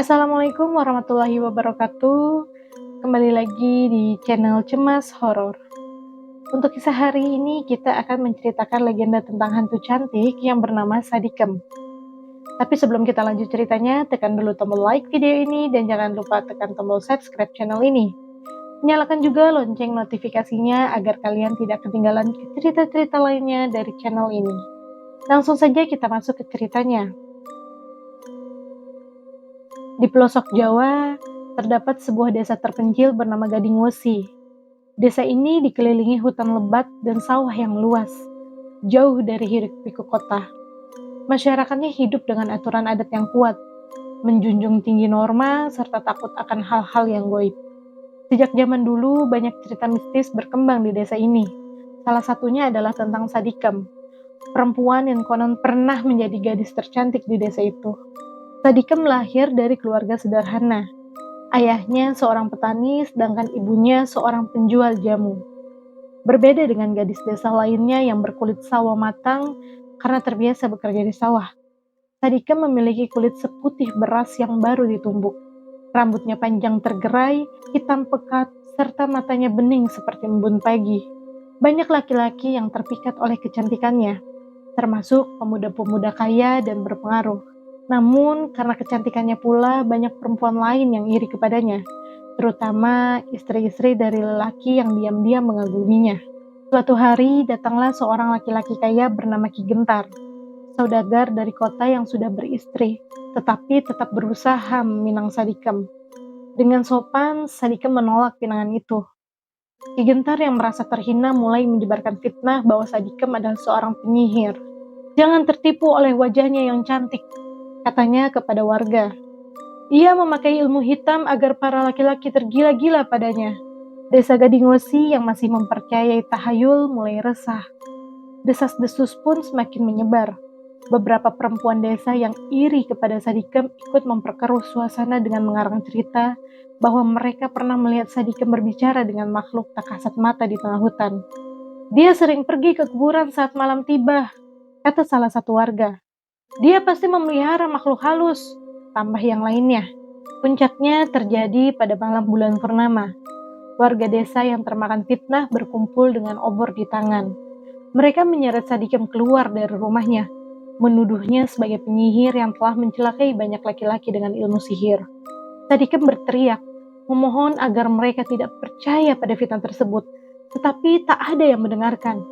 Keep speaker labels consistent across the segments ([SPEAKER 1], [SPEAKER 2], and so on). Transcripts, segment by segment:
[SPEAKER 1] Assalamualaikum warahmatullahi wabarakatuh. Kembali lagi di channel Cemas Horor. Untuk kisah hari ini kita akan menceritakan legenda tentang hantu cantik yang bernama Sadikem. Tapi sebelum kita lanjut ceritanya, tekan dulu tombol like video ini dan jangan lupa tekan tombol subscribe channel ini. Nyalakan juga lonceng notifikasinya agar kalian tidak ketinggalan cerita-cerita lainnya dari channel ini. Langsung saja kita masuk ke ceritanya. Di pelosok Jawa, terdapat sebuah desa terpencil bernama Gading Wesi. Desa ini dikelilingi hutan lebat dan sawah yang luas, jauh dari hiruk-pikuk kota. Masyarakatnya hidup dengan aturan adat yang kuat, menjunjung tinggi norma serta takut akan hal-hal yang goib. Sejak zaman dulu, banyak cerita mistis berkembang di desa ini. Salah satunya adalah tentang Sadikem, perempuan yang konon pernah menjadi gadis tercantik di desa itu. Sadikem lahir dari keluarga sederhana. Ayahnya seorang petani, sedangkan ibunya seorang penjual jamu. Berbeda dengan gadis desa lainnya yang berkulit sawo matang karena terbiasa bekerja di sawah. Sadikem memiliki kulit seputih beras yang baru ditumbuk. Rambutnya panjang tergerai, hitam pekat, serta matanya bening seperti embun pagi. Banyak laki-laki yang terpikat oleh kecantikannya, termasuk pemuda-pemuda kaya dan berpengaruh. Namun, karena kecantikannya pula, banyak perempuan lain yang iri kepadanya, terutama istri-istri dari lelaki yang diam-diam mengaguminya. Suatu hari, datanglah seorang laki-laki kaya bernama Ki Gentar, saudagar dari kota yang sudah beristri, tetapi tetap berusaha meminang Sadikem. Dengan sopan, Sadikem menolak pinangan itu. Ki Gentar yang merasa terhina mulai menyebarkan fitnah bahwa Sadikem adalah seorang penyihir. Jangan tertipu oleh wajahnya yang cantik, katanya kepada warga. Ia memakai ilmu hitam agar para laki-laki tergila-gila padanya. Desa Gading Wesi yang masih mempercayai tahayul mulai resah. Desas-desus pun semakin menyebar. Beberapa perempuan desa yang iri kepada Sadikem ikut memperkeruh suasana dengan mengarang cerita bahwa mereka pernah melihat Sadikem berbicara dengan makhluk tak kasat mata di tengah hutan. Dia sering pergi ke kuburan saat malam tiba, kata salah satu warga. Dia pasti memelihara makhluk halus, tambah yang lainnya. Puncaknya terjadi pada malam bulan purnama. Warga desa yang termakan fitnah berkumpul dengan obor di tangan. Mereka menyeret Sadikem keluar dari rumahnya, menuduhnya sebagai penyihir yang telah mencelakai banyak laki-laki dengan ilmu sihir. Sadikem berteriak, memohon agar mereka tidak percaya pada fitnah tersebut, tetapi tak ada yang mendengarkan.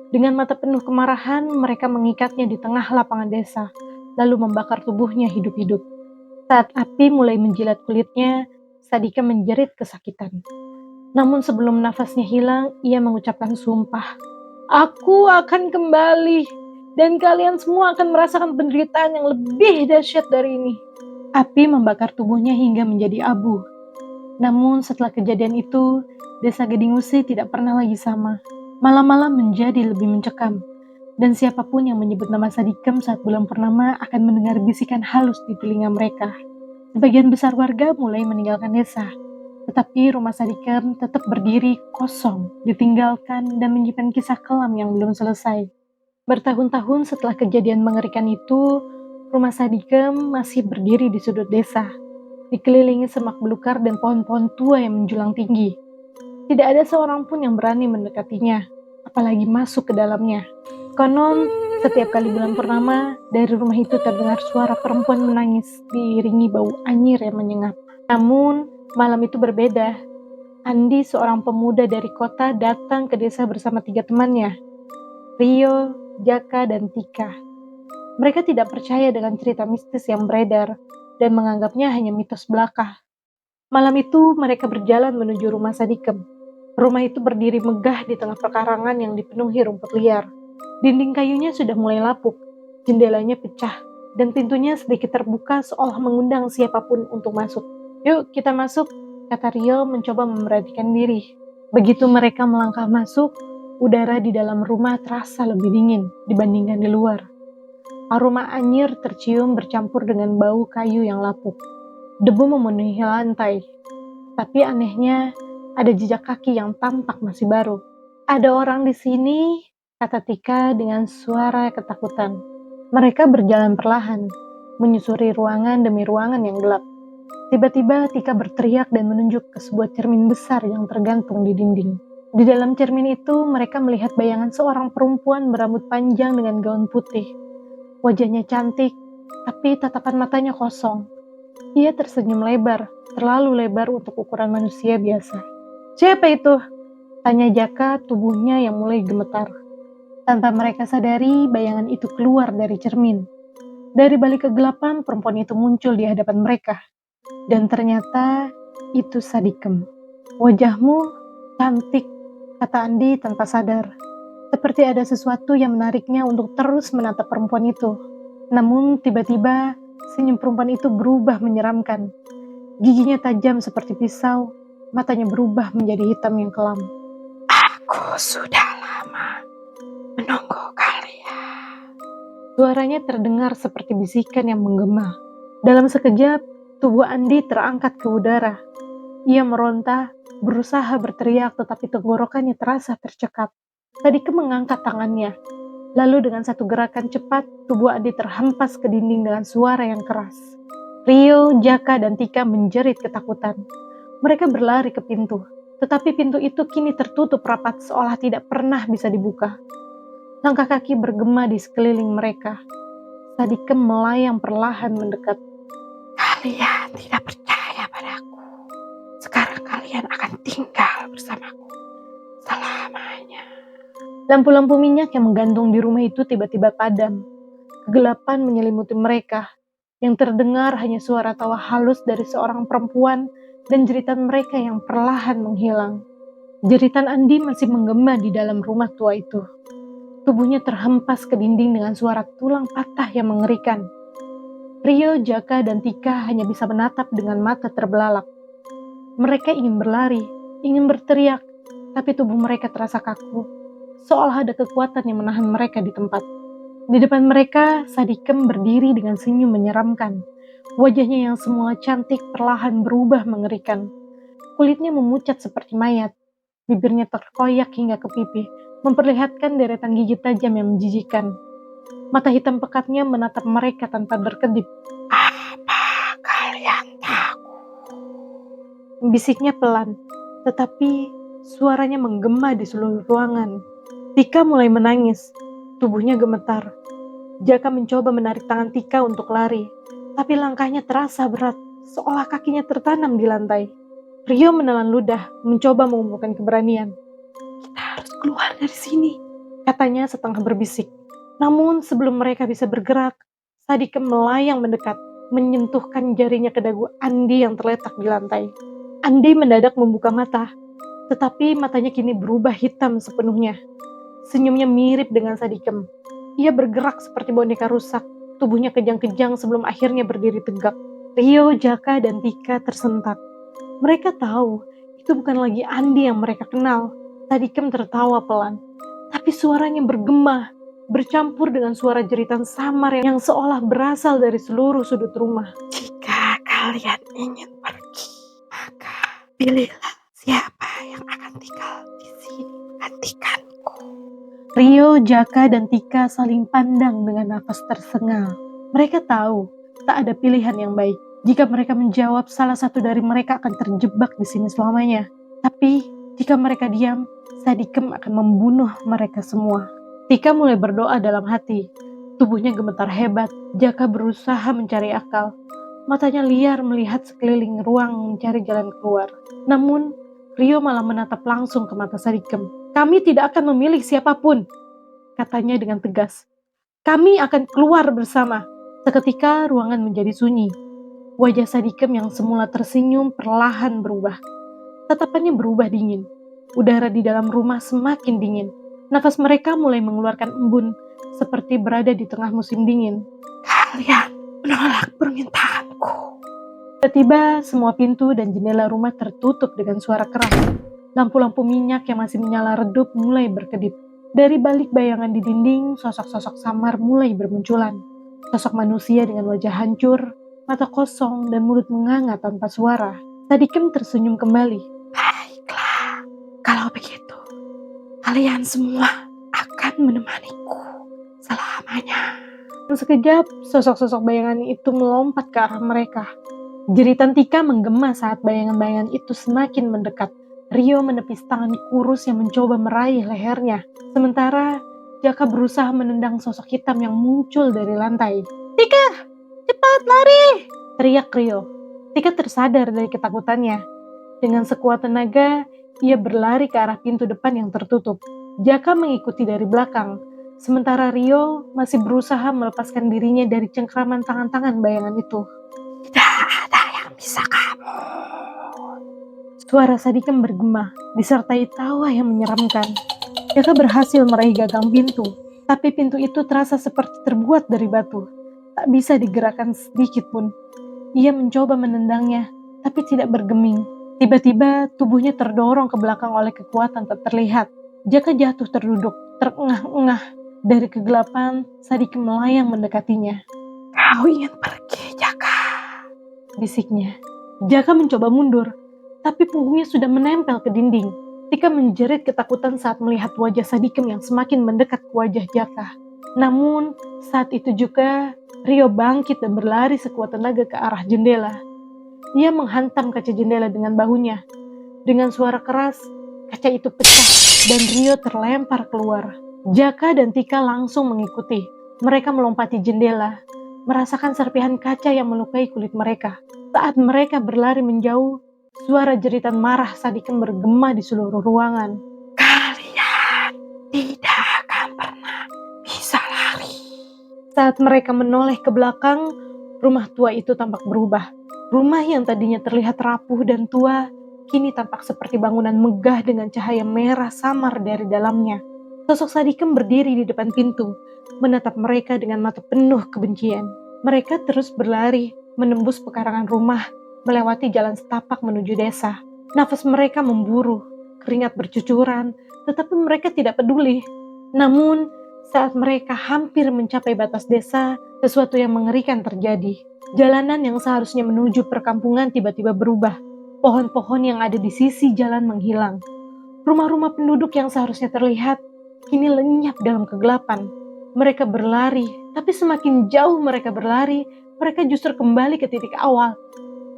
[SPEAKER 1] Dengan mata penuh kemarahan, mereka mengikatnya di tengah lapangan desa, lalu membakar tubuhnya hidup-hidup. Saat api mulai menjilat kulitnya, Sadikem menjerit kesakitan. Namun sebelum nafasnya hilang, ia mengucapkan sumpah. Aku akan kembali, dan kalian semua akan merasakan penderitaan yang lebih dahsyat dari ini. Api membakar tubuhnya hingga menjadi abu. Namun setelah kejadian itu, desa Gading Wesi tidak pernah lagi sama. Malam-malam menjadi lebih mencekam, dan siapapun yang menyebut nama Sadikem saat bulan purnama akan mendengar bisikan halus di telinga mereka. Sebagian besar warga mulai meninggalkan desa, tetapi rumah Sadikem tetap berdiri kosong, ditinggalkan dan menyimpan kisah kelam yang belum selesai. Bertahun-tahun setelah kejadian mengerikan itu, rumah Sadikem masih berdiri di sudut desa, dikelilingi semak belukar dan pohon-pohon tua yang menjulang tinggi. Tidak ada seorang pun yang berani mendekatinya, apalagi masuk ke dalamnya. Konon, setiap kali bulan purnama, dari rumah itu terdengar suara perempuan menangis diiringi bau anyir yang menyengat. Namun, malam itu berbeda. Andi, seorang pemuda dari kota, datang ke desa bersama 3 temannya, Rio, Jaka, dan Tika. Mereka tidak percaya dengan cerita mistis yang beredar dan menganggapnya hanya mitos belaka. Malam itu, mereka berjalan menuju rumah Sadikem. Rumah itu berdiri megah di tengah pekarangan yang dipenuhi rumput liar. Dinding kayunya sudah mulai lapuk, jendelanya pecah, dan pintunya sedikit terbuka seolah mengundang siapapun untuk masuk. Yuk kita masuk, kata Rio mencoba memberanikan diri. Begitu mereka melangkah masuk, udara di dalam rumah terasa lebih dingin dibandingkan di luar. Aroma anyir tercium bercampur dengan bau kayu yang lapuk. Debu memenuhi lantai, tapi anehnya ada jejak kaki yang tampak masih baru. Ada orang di sini, kata Tika dengan suara ketakutan. Mereka berjalan perlahan, menyusuri ruangan demi ruangan yang gelap. Tiba-tiba Tika berteriak dan menunjuk ke sebuah cermin besar yang tergantung di dinding. Di dalam cermin itu mereka melihat bayangan seorang perempuan berambut panjang dengan gaun putih. Wajahnya cantik, tapi tatapan matanya kosong. Ia tersenyum lebar, terlalu lebar untuk ukuran manusia biasa. "Siapa itu?" tanya Jaka, tubuhnya yang mulai gemetar. Tanpa mereka sadari, bayangan itu keluar dari cermin. Dari balik kegelapan, perempuan itu muncul di hadapan mereka. Dan ternyata itu Sadikem. "Wajahmu cantik," kata Andi tanpa sadar. Seperti ada sesuatu yang menariknya untuk terus menatap perempuan itu. Namun tiba-tiba senyum perempuan itu berubah menyeramkan. Giginya tajam seperti pisau, matanya berubah menjadi hitam yang kelam.
[SPEAKER 2] "Aku sudah lama menunggu kalian."
[SPEAKER 1] Suaranya terdengar seperti bisikan yang menggema. Dalam sekejap, tubuh Andi terangkat ke udara. Ia meronta, berusaha berteriak tetapi tenggorokannya terasa tercekat. Sadikem mengangkat tangannya. Lalu dengan satu gerakan cepat, tubuh Andi terhempas ke dinding dengan suara yang keras. Rio, Jaka, dan Tika menjerit ketakutan. Mereka berlari ke pintu, tetapi pintu itu kini tertutup rapat seolah tidak pernah bisa dibuka. Langkah kaki bergema di sekeliling mereka. Sadikem melayang perlahan mendekat.
[SPEAKER 2] "Kalian tidak percaya padaku. Sekarang kalian akan tinggal bersamaku selamanya."
[SPEAKER 1] Lampu-lampu minyak yang menggantung di rumah itu tiba-tiba padam. Kegelapan menyelimuti mereka. Yang terdengar hanya suara tawa halus dari seorang perempuan dan jeritan mereka yang perlahan menghilang. Jeritan Andi masih menggema di dalam rumah tua itu. Tubuhnya terhempas ke dinding dengan suara tulang patah yang mengerikan. Rio, Jaka, dan Tika hanya bisa menatap dengan mata terbelalak. Mereka ingin berlari, ingin berteriak, tapi tubuh mereka terasa kaku. Seolah ada kekuatan yang menahan mereka di tempat. Di depan mereka, Sadikem berdiri dengan senyum menyeramkan. Wajahnya yang semula cantik perlahan berubah mengerikan. Kulitnya memucat seperti mayat. Bibirnya terkoyak hingga ke pipi, memperlihatkan deretan gigi tajam yang menjijikan. Mata hitam pekatnya menatap mereka tanpa berkedip.
[SPEAKER 2] "Apa kalian takut?"
[SPEAKER 1] Bisiknya pelan, tetapi suaranya menggema di seluruh ruangan. Tika mulai menangis, tubuhnya gemetar. Jaka mencoba menarik tangan Tika untuk lari, tapi langkahnya terasa berat, seolah kakinya tertanam di lantai. Rio menelan ludah, mencoba mengumpulkan keberanian.
[SPEAKER 2] "Kita harus keluar dari sini,"
[SPEAKER 1] katanya setengah berbisik. Namun sebelum mereka bisa bergerak, Sadikem melayang mendekat, menyentuhkan jarinya ke dagu Andi yang terletak di lantai. Andi mendadak membuka mata, tetapi matanya kini berubah hitam sepenuhnya. Senyumnya mirip dengan Sadikem. Ia bergerak seperti boneka rusak, tubuhnya kejang-kejang sebelum akhirnya berdiri tegak. Rio, Jaka, dan Tika tersentak. Mereka tahu itu bukan lagi Andi yang mereka kenal. Sadikem tertawa pelan, tapi suaranya bergema, bercampur dengan suara jeritan samar yang seolah berasal dari seluruh sudut rumah.
[SPEAKER 2] "Jika kalian ingin pergi, maka pilihlah siapa yang akan tinggal di sini gantikanku."
[SPEAKER 1] Rio, Jaka, dan Tika saling pandang dengan nafas tersengal. Mereka tahu tak ada pilihan yang baik. Jika mereka menjawab, salah satu dari mereka akan terjebak di sini selamanya. Tapi jika mereka diam, Sadikem akan membunuh mereka semua. Tika mulai berdoa dalam hati. Tubuhnya gemetar hebat. Jaka berusaha mencari akal. Matanya liar melihat sekeliling ruang mencari jalan keluar. Namun Rio malah menatap langsung ke mata Sadikem. "Kami tidak akan memilih siapapun," katanya dengan tegas. "Kami akan keluar bersama." Seketika ruangan menjadi sunyi. Wajah Sadikem yang semula tersenyum perlahan berubah. Tatapannya berubah dingin. Udara di dalam rumah semakin dingin. Nafas mereka mulai mengeluarkan embun, seperti berada di tengah musim dingin.
[SPEAKER 2] "Kalian menolak permintaanku."
[SPEAKER 1] Tiba-tiba semua pintu dan jendela rumah tertutup dengan suara keras. Lampu-lampu minyak yang masih menyala redup mulai berkedip. Dari balik bayangan di dinding, sosok-sosok samar mulai bermunculan. Sosok manusia dengan wajah hancur, mata kosong, dan mulut menganga tanpa suara. Sadikem tersenyum kembali.
[SPEAKER 2] "Baiklah, kalau begitu, kalian semua akan menemaniku selamanya."
[SPEAKER 1] Dan sekejap, sosok-sosok bayangan itu melompat ke arah mereka. Jeritan Tika menggema saat bayangan-bayangan itu semakin mendekat. Rio menepis tangan kurus yang mencoba meraih lehernya. Sementara Jaka berusaha menendang sosok hitam yang muncul dari lantai. "Tika, cepat lari!" teriak Rio. Tika tersadar dari ketakutannya. Dengan sekuat tenaga, ia berlari ke arah pintu depan yang tertutup. Jaka mengikuti dari belakang. Sementara Rio masih berusaha melepaskan dirinya dari cengkraman tangan-tangan bayangan itu.
[SPEAKER 2] Tidak ada yang bisa kamu.
[SPEAKER 1] Suara Sadikem bergema, disertai tawa yang menyeramkan. Jaka berhasil meraih gagang pintu, tapi pintu itu terasa seperti terbuat dari batu. Tak bisa digerakkan sedikit pun. Ia mencoba menendangnya, tapi tidak bergeming. Tiba-tiba tubuhnya terdorong ke belakang oleh kekuatan tak terlihat. Jaka jatuh terduduk, terengah-engah. Dari kegelapan, Sadikem melayang mendekatinya.
[SPEAKER 2] Kau ingin pergi, Jaka?
[SPEAKER 1] Bisiknya. Jaka mencoba mundur, tapi punggungnya sudah menempel ke dinding. Tika menjerit ketakutan saat melihat wajah Sadikem yang semakin mendekat ke wajah Jaka. Namun, saat itu juga Rio bangkit dan berlari sekuat tenaga ke arah jendela. Ia menghantam kaca jendela dengan bahunya. Dengan suara keras, kaca itu pecah dan Rio terlempar keluar. Jaka dan Tika langsung mengikuti. Mereka melompati jendela, merasakan serpihan kaca yang melukai kulit mereka. Saat mereka berlari menjauh, suara jeritan marah Sadikem bergema di seluruh ruangan.
[SPEAKER 2] Kalian tidak akan pernah bisa lari.
[SPEAKER 1] Saat mereka menoleh ke belakang, rumah tua itu tampak berubah. Rumah yang tadinya terlihat rapuh dan tua, kini tampak seperti bangunan megah dengan cahaya merah samar dari dalamnya. Sosok Sadikem berdiri di depan pintu, menatap mereka dengan mata penuh kebencian. Mereka terus berlari, menembus pekarangan rumah, melewati jalan setapak menuju desa. Nafas mereka memburu, keringat bercucuran, tetapi mereka tidak peduli. Namun, saat mereka hampir mencapai batas desa, sesuatu yang mengerikan terjadi. Jalanan yang seharusnya menuju perkampungan tiba-tiba berubah. Pohon-pohon yang ada di sisi jalan menghilang. Rumah-rumah penduduk yang seharusnya terlihat, kini lenyap dalam kegelapan. Mereka berlari, tapi semakin jauh mereka berlari, mereka justru kembali ke titik awal.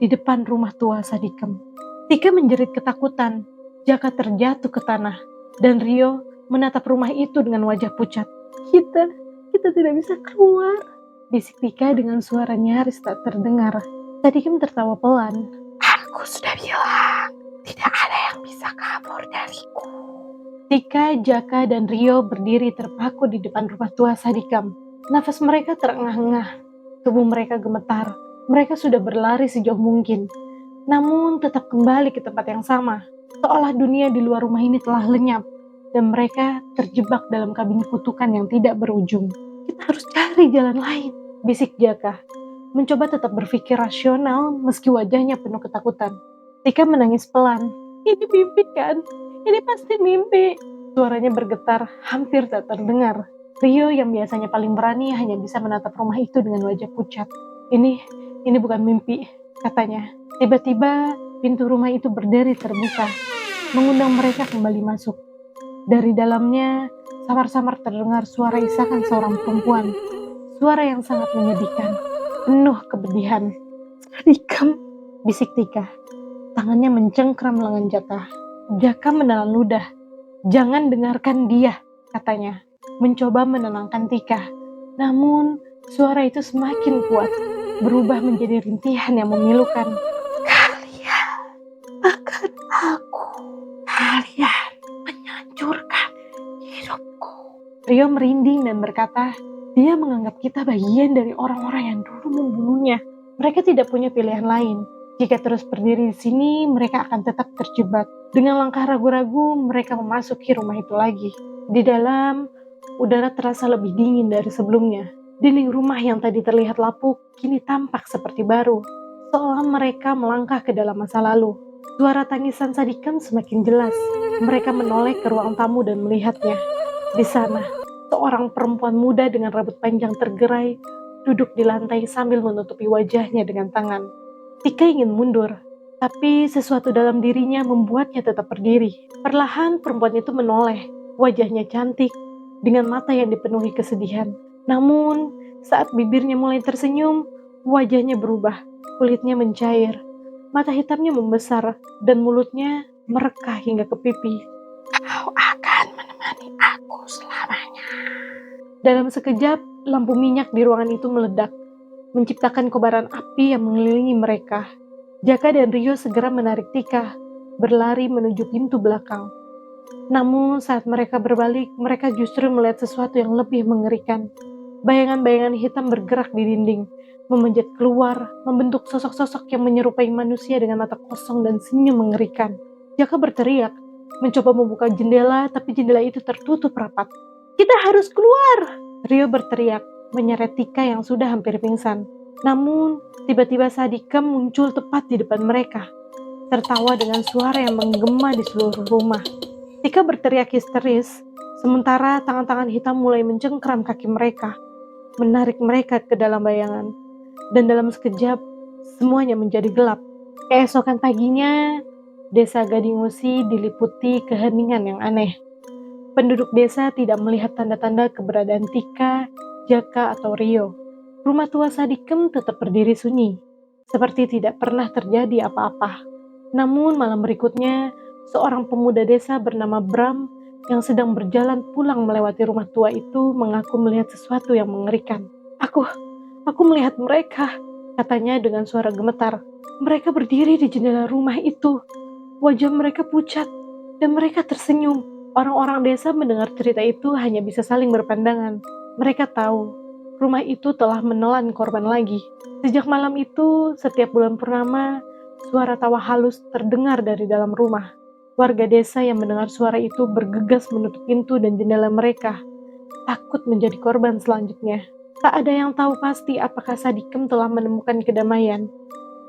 [SPEAKER 1] Di depan rumah tua Sadikem. Tika menjerit ketakutan. Jaka terjatuh ke tanah. Dan Rio menatap rumah itu dengan wajah pucat. Kita tidak bisa keluar, bisik Tika dengan suara nyaris tak terdengar. Sadikem tertawa pelan.
[SPEAKER 2] Aku sudah bilang, tidak ada yang bisa kabur dariku.
[SPEAKER 1] Tika, Jaka, dan Rio berdiri terpaku di depan rumah tua Sadikem. Nafas mereka terengah-engah. Tubuh mereka gemetar. Mereka sudah berlari sejauh mungkin. Namun tetap kembali ke tempat yang sama. Seolah dunia di luar rumah ini telah lenyap. Dan mereka terjebak dalam kabin kutukan yang tidak berujung. Kita harus cari jalan lain, bisik Jaka. Mencoba tetap berpikir rasional meski wajahnya penuh ketakutan. Tika menangis pelan. Ini mimpi kan? Ini pasti mimpi. Suaranya bergetar, hampir tak terdengar. Rio yang biasanya paling berani hanya bisa menatap rumah itu dengan wajah pucat. Ini bukan mimpi, katanya. Tiba-tiba pintu rumah itu berderi terbuka, mengundang mereka kembali masuk. Dari dalamnya, samar-samar terdengar suara isakan seorang perempuan. Suara yang sangat menyedihkan, penuh kepedihan. Sadikem, bisik Tika. Tangannya mencengkram lengan Jaka. Jaka menelan ludah. Jangan dengarkan dia, katanya. Mencoba menenangkan Tika. Namun, suara itu semakin kuat, berubah menjadi rintihan yang memilukan.
[SPEAKER 2] Kalian akan aku. Kalian menghancurkan hidupku.
[SPEAKER 1] Rio merinding dan berkata, dia menganggap kita bagian dari orang-orang yang dulu membunuhnya. Mereka tidak punya pilihan lain. Jika terus berdiri di sini, mereka akan tetap terjebak. Dengan langkah ragu-ragu, mereka memasuki rumah itu lagi. Di dalam, udara terasa lebih dingin dari sebelumnya. Dinding rumah yang tadi terlihat lapuk, kini tampak seperti baru. Seolah mereka melangkah ke dalam masa lalu. Suara tangisan Sadikem semakin jelas. Mereka menoleh ke ruang tamu dan melihatnya. Di sana, seorang perempuan muda dengan rambut panjang tergerai, duduk di lantai sambil menutupi wajahnya dengan tangan. Tika ingin mundur, tapi sesuatu dalam dirinya membuatnya tetap berdiri. Perlahan perempuan itu menoleh, wajahnya cantik, dengan mata yang dipenuhi kesedihan. Namun, saat bibirnya mulai tersenyum, wajahnya berubah. Kulitnya mencair, mata hitamnya membesar, dan mulutnya merekah hingga ke pipi.
[SPEAKER 2] Kau akan menemani aku selamanya.
[SPEAKER 1] Dalam sekejap, lampu minyak di ruangan itu meledak, menciptakan kobaran api yang mengelilingi mereka. Jaka dan Rio segera menarik Tika, berlari menuju pintu belakang. Namun saat mereka berbalik, mereka justru melihat sesuatu yang lebih mengerikan. Bayangan-bayangan hitam bergerak di dinding, memanjat keluar, membentuk sosok-sosok yang menyerupai manusia dengan mata kosong dan senyum mengerikan. Jaka berteriak, mencoba membuka jendela, tapi jendela itu tertutup rapat. Kita harus keluar! Rio berteriak, menyeret Tika yang sudah hampir pingsan. Namun, tiba-tiba Sadikem muncul tepat di depan mereka, tertawa dengan suara yang menggema di seluruh rumah. Tika berteriak histeris, sementara tangan-tangan hitam mulai mencengkram kaki mereka, menarik mereka ke dalam bayangan. Dan dalam sekejap, semuanya menjadi gelap. Keesokan paginya, desa Gadingusi diliputi keheningan yang aneh. Penduduk desa tidak melihat tanda-tanda keberadaan Tika, Jaka, atau Rio. Rumah tua Sadikem tetap berdiri sunyi, seperti tidak pernah terjadi apa-apa. Namun malam berikutnya, seorang pemuda desa bernama Bram yang sedang berjalan pulang melewati rumah tua itu mengaku melihat sesuatu yang mengerikan. Aku melihat mereka, katanya dengan suara gemetar. Mereka berdiri di jendela rumah itu. Wajah mereka pucat dan mereka tersenyum. Orang-orang desa mendengar cerita itu hanya bisa saling berpandangan. Mereka tahu, rumah itu telah menelan korban lagi. Sejak malam itu, setiap bulan purnama, suara tawa halus terdengar dari dalam rumah. Warga desa yang mendengar suara itu bergegas menutup pintu dan jendela mereka, takut menjadi korban selanjutnya. Tak ada yang tahu pasti apakah Sadikem telah menemukan kedamaian,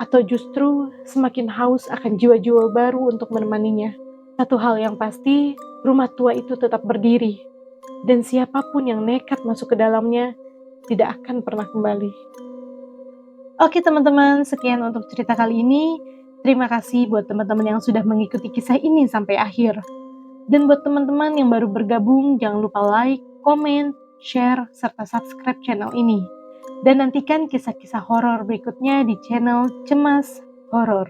[SPEAKER 1] atau justru semakin haus akan jiwa-jiwa baru untuk menemaninya. Satu hal yang pasti, rumah tua itu tetap berdiri, dan siapapun yang nekat masuk ke dalamnya tidak akan pernah kembali. Oke teman-teman, sekian untuk cerita kali ini. Terima kasih buat teman-teman yang sudah mengikuti kisah ini sampai akhir. Dan buat teman-teman yang baru bergabung, jangan lupa like, komen, share, serta subscribe channel ini. Dan nantikan kisah-kisah horor berikutnya di channel Cemas Horor.